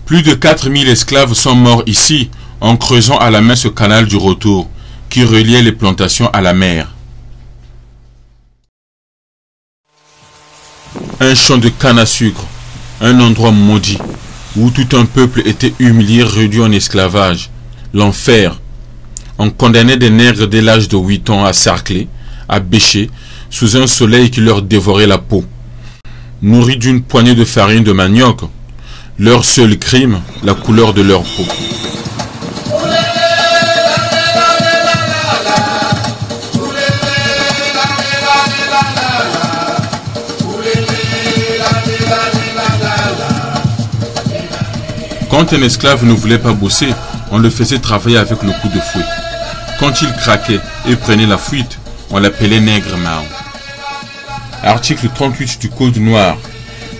Plus de 4000 esclaves sont morts ici en creusant à la main ce canal du retour qui reliait les plantations à la mer. Un champ de canne à sucre, un endroit maudit où tout un peuple était humilié, réduit en esclavage, l'enfer. On condamnait des nègres dès l'âge de 8 ans à sarcler, à bêcher, sous un soleil qui leur dévorait la peau. Nourris d'une poignée de farine de manioc, leur seul crime, la couleur de leur peau. Quand un esclave ne voulait pas bosser, on le faisait travailler avec le coup de fouet. Quand il craquait et prenait la fuite, on l'appelait nègre mao. Article 38 du Code noir.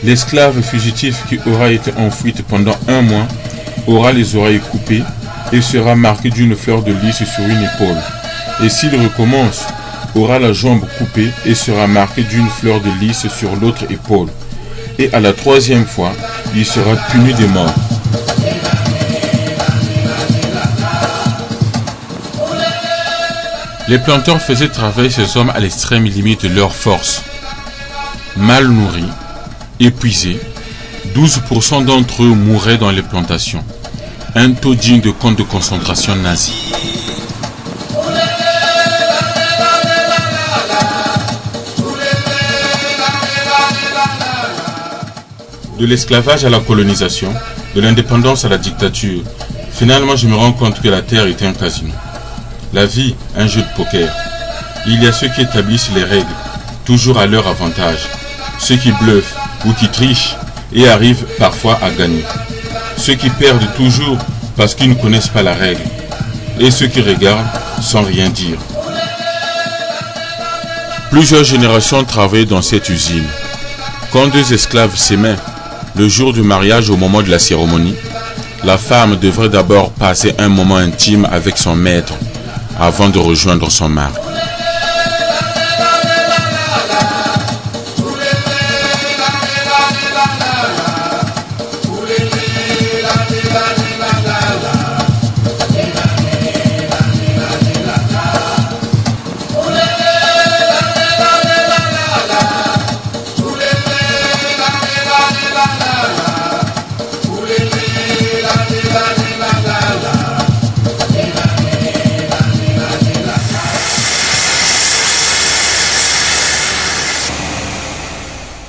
L'esclave fugitif qui aura été en fuite pendant 1 mois aura les oreilles coupées et sera marqué d'une fleur de lys sur une épaule. Et s'il recommence, aura la jambe coupée et sera marqué d'une fleur de lys sur l'autre épaule. Et à la 3e fois, il sera puni de mort. Les planteurs faisaient travailler ces hommes à l'extrême limite de leur force. Mal nourris, épuisés, 12% d'entre eux mouraient dans les plantations. Un taux digne de camp de concentration nazi. De l'esclavage à la colonisation, de l'indépendance à la dictature, finalement je me rends compte que la terre était un casino. La vie, un jeu de poker. Il y a ceux qui établissent les règles, toujours à leur avantage. Ceux qui bluffent ou qui trichent et arrivent parfois à gagner. Ceux qui perdent toujours parce qu'ils ne connaissent pas la règle. Et ceux qui regardent sans rien dire. Plusieurs générations travaillaient dans cette usine. Quand 2 esclaves s'aimaient, le jour du mariage au moment de la cérémonie, la femme devrait d'abord passer un moment intime avec son maître avant de rejoindre son mari.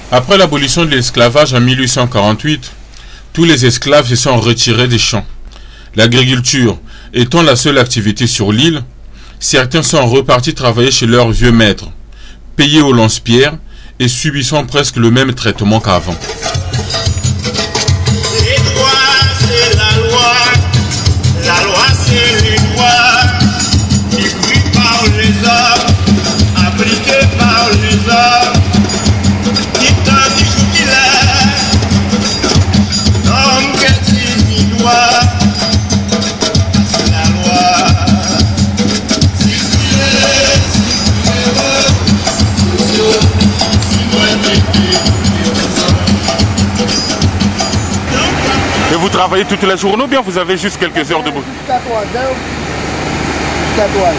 Après l'abolition de l'esclavage en 1848, tous les esclaves se sont retirés des champs. L'agriculture étant la seule activité sur l'île, certains sont repartis travailler chez leurs vieux maîtres, payés au lance-pierre et subissant presque le même traitement qu'avant. La loi c'est les lois, écrites par les hommes, appliquées par les hommes. Et vous travaillez toute la journée ou bien vous avez juste quelques heures de boulot? Jusqu'à 3 heures. Jusqu'à 3 heures.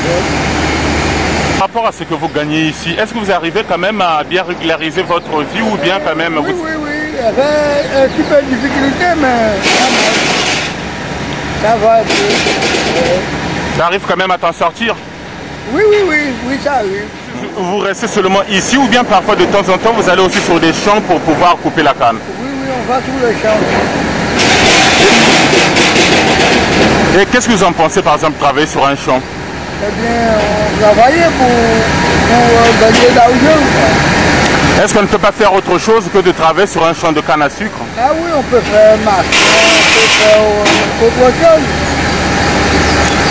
Par rapport à ce que vous gagnez ici, est-ce que vous arrivez quand même à bien régulariser votre vie ou bien quand même... Oui, oui. Il y avait un petit peu de difficulté, mais ça va un peu. Tu arrives quand même à t'en sortir? Oui, ça arrive. Vous restez seulement ici ou bien parfois de temps en temps vous allez aussi sur des champs pour pouvoir couper la canne? Oui, on va sur les champs. Et qu'est-ce que vous en pensez par exemple travailler sur un champ? Eh bien, on travaillait pour gagner de l'argent. Est-ce qu'on ne peut pas faire autre chose que de travailler sur un champ de canne à sucre? Ah oui, on peut faire maçon, on peut faire autre chose.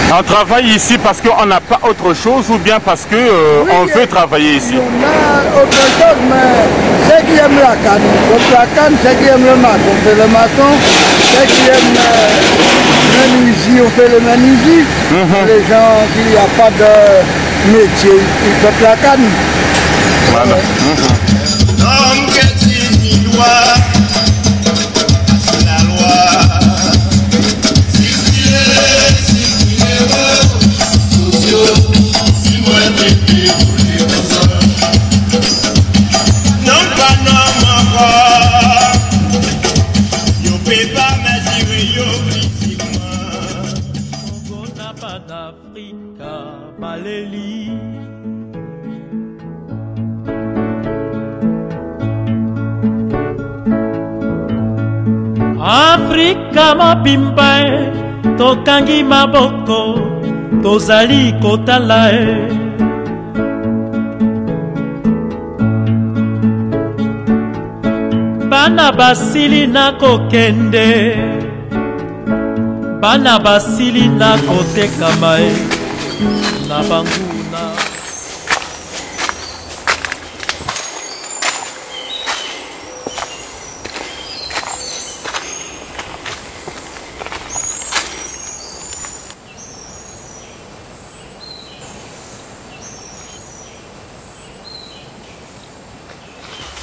On travaille ici parce qu'on n'a pas autre chose ou bien parce que on veut travailler ici? On a autre chose, mais ceux qui aiment la canne, donc la canne, ceux qui aiment le maçon, on fait le maçon, ceux qui aiment le menuisier, on fait le menuisier. Les gens qui n'ont pas de métier, ils font la canne. Voilà. L'homme qui est loi, c'est la loi. Africa Maleli. Afrika mobimba tokangi maboko tozali kotala bana basili na kokende bana basili na kotekama na banguna.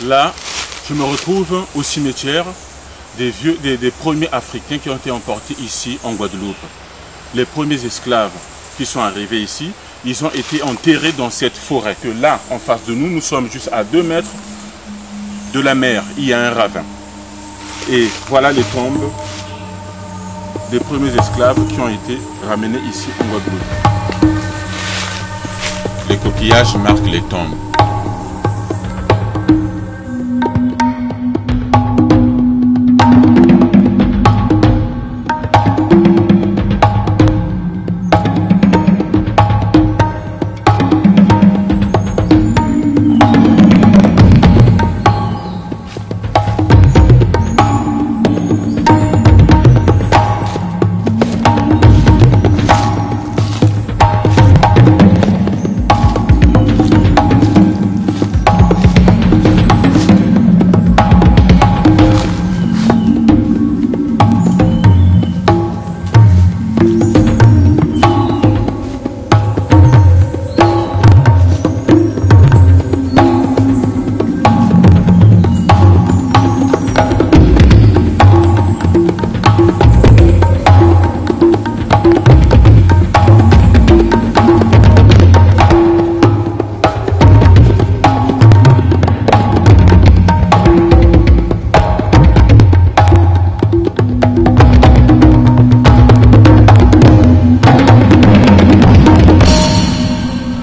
Là, je me retrouve au cimetière des premiers Africains qui ont été emportés ici en Guadeloupe. Les premiers esclaves qui sont arrivés ici, ils ont été enterrés dans cette forêt. Que là, en face de nous, nous sommes juste à 2 mètres de la mer. Il y a un ravin. Et voilà les tombes des premiers esclaves qui ont été ramenés ici en Guadeloupe. Les coquillages marquent les tombes.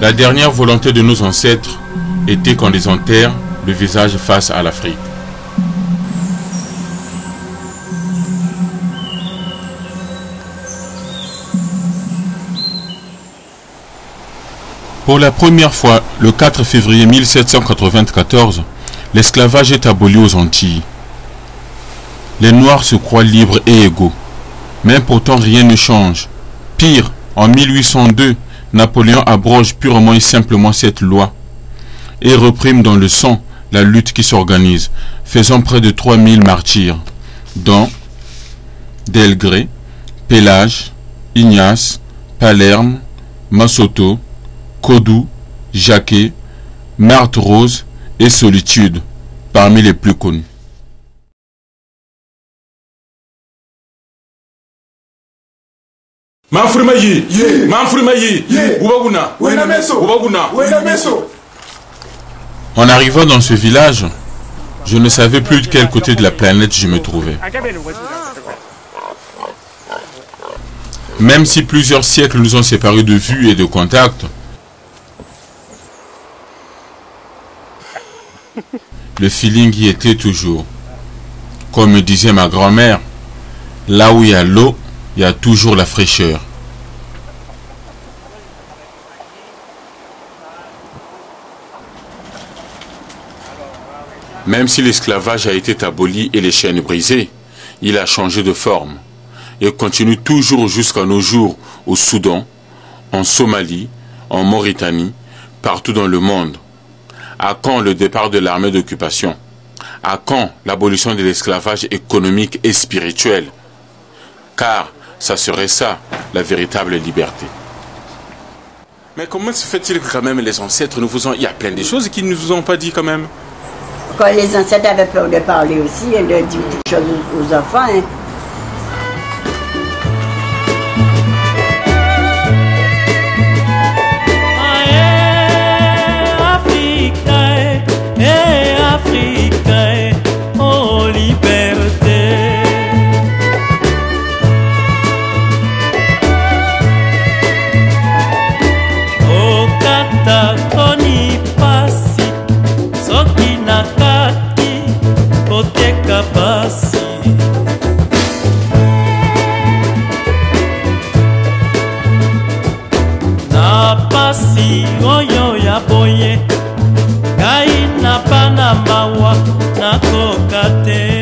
La dernière volonté de nos ancêtres était qu'on les enterre le visage face à l'Afrique. Pour la première fois, le 4 février 1794, l'esclavage est aboli aux Antilles. Les Noirs se croient libres et égaux. Mais pourtant rien ne change. Pire, en 1802, Napoléon abroge purement et simplement cette loi et reprime dans le sang la lutte qui s'organise, faisant près de 3000 martyrs, dont Delgré, Pélage, Ignace, Palerme, Massoto, Codou, Jacquet, Marthe Rose et Solitude, parmi les plus connus. Manfrimayi, Manfrimayi, Ubaguna, Ubaguna. En arrivant dans ce village, je ne savais plus de quel côté de la planète je me trouvais. Même si plusieurs siècles nous ont séparés de vue et de contact, le feeling y était toujours. Comme me disait ma grand-mère, là où il y a l'eau, il y a toujours la fraîcheur. Même si l'esclavage a été aboli et les chaînes brisées, il a changé de forme et continue toujours jusqu'à nos jours au Soudan, en Somalie, en Mauritanie, partout dans le monde. À quand le départ de l'armée d'occupation? À quand l'abolition de l'esclavage économique et spirituel? Car ça serait ça, la véritable liberté. Mais comment se fait-il que quand même les ancêtres nous vous ont... Il y a plein de choses qu'ils ne nous ont pas dit quand même. Quand les ancêtres avaient peur de parler aussi et de dire des choses aux enfants. Hein. mawa nakoka te.